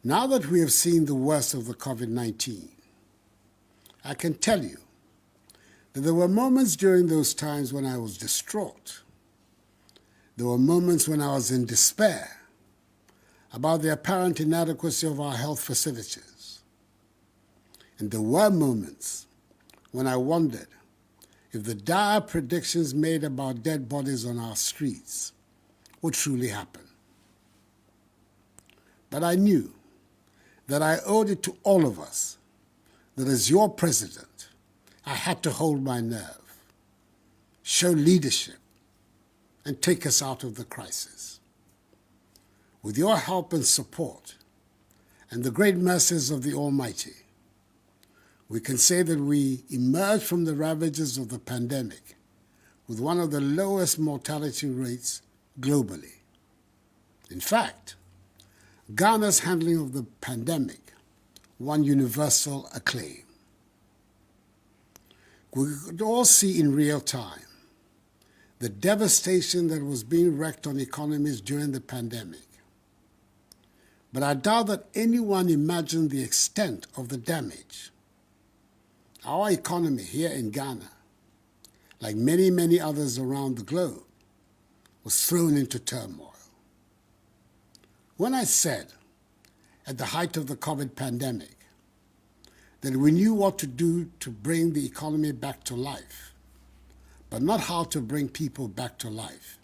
Now that we have seen the worst of the COVID-19, I can tell you that there were moments during those times when I was distraught. There were moments when I was in despair about the apparent inadequacy of our health facilities. And there were moments when I wondered if the dire predictions made about dead bodies on our streets would truly happen. But I knew that I owed it to all of us that as your president, I had to hold my nerve, show leadership, and take us out of the crisis. With your help and support, and the great mercies of the Almighty, we can say that we emerged from the ravages of the pandemic with one of the lowest mortality rates globally. In fact, Ghana's handling of the pandemic won universal acclaim. We could all see in real time the devastation that was being wreaked on economies during the pandemic. But I doubt that anyone imagined the extent of the damage. Our economy here in Ghana, like many, many others around the globe, was thrown into turmoil. When I said, at the height of the COVID pandemic, that we knew what to do to bring the economy back to life, but not how to bring people back to life,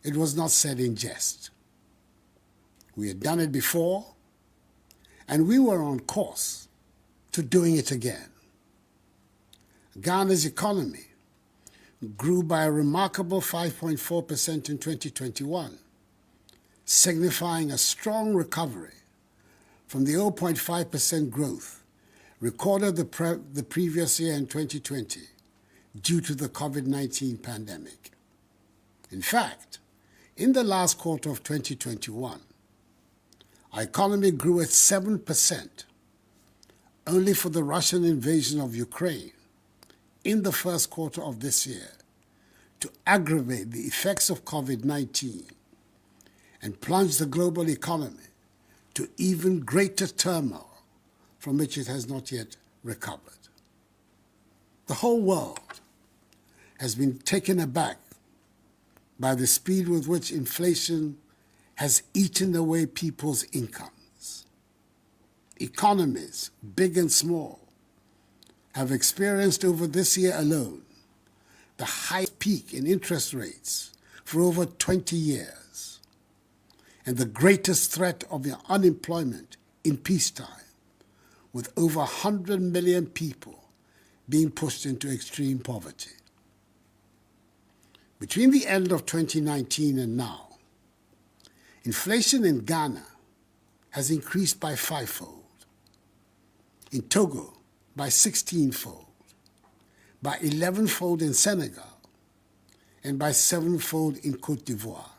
it was not said in jest. We had done it before, and we were on course to doing it again. Ghana's economy grew by a remarkable 5.4% in 2021, signifying a strong recovery from the 0.5% growth recorded the previous year in 2020 due to the COVID-19 pandemic. In fact, in the last quarter of 2021, our economy grew at 7%, only for the Russian invasion of Ukraine in the first quarter of this year to aggravate the effects of COVID-19 and plunge the global economy to even greater turmoil from which it has not yet recovered. The whole world has been taken aback by the speed with which inflation has eaten away people's incomes. Economies, big and small, have experienced over this year alone the highest peak in interest rates for over 20 years and the greatest threat of unemployment in peacetime, with over 100 million people being pushed into extreme poverty. Between the end of 2019 and now, inflation in Ghana has increased by 5-fold, in Togo by 16-fold, by 11-fold in Senegal, and by 7-fold in Côte d'Ivoire.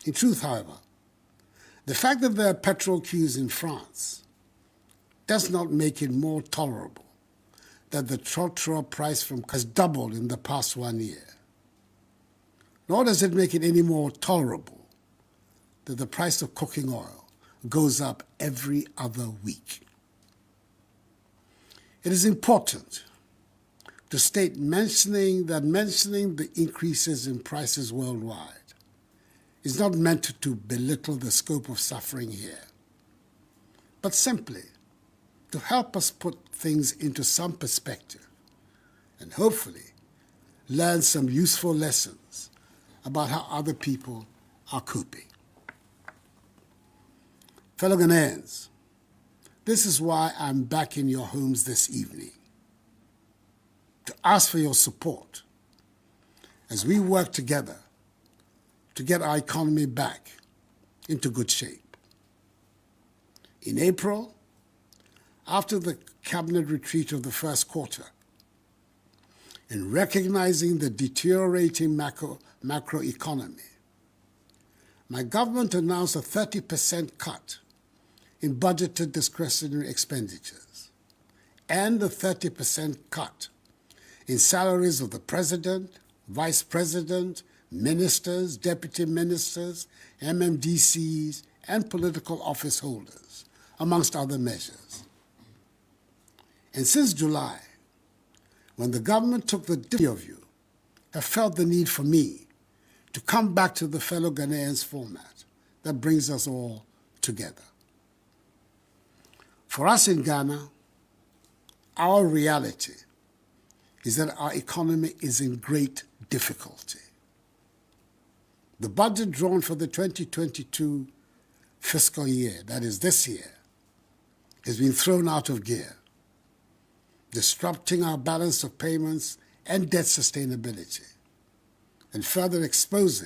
In truth, however, the fact that there are petrol queues in France does not make it more tolerable that the trottoir price has doubled in the past 1 year. Nor does it make it any more tolerable that the price of cooking oil goes up every other week. It is important to state mentioning the increases in prices worldwide is not meant to belittle the scope of suffering here, but simply to help us put things into some perspective and hopefully learn some useful lessons about how other people are coping. Fellow Ghanaians, this is why I'm back in your homes this evening, to ask for your support as we work together to get our economy back into good shape. In April, after the cabinet retreat of the first quarter, in recognizing the deteriorating macroeconomy, my government announced a 30% cut in budgeted discretionary expenditures and a 30% cut in salaries of the President, Vice President, ministers, deputy ministers, MMDCs, and political office holders, amongst other measures. And since July, when the government took the different of you, have felt the need for me to come back to the fellow Ghanaians format that brings us all together. For us in Ghana, our reality is that our economy is in great difficulty. The budget drawn for the 2022 fiscal year, that is this year, has been thrown out of gear, disrupting our balance of payments and debt sustainability, and further exposing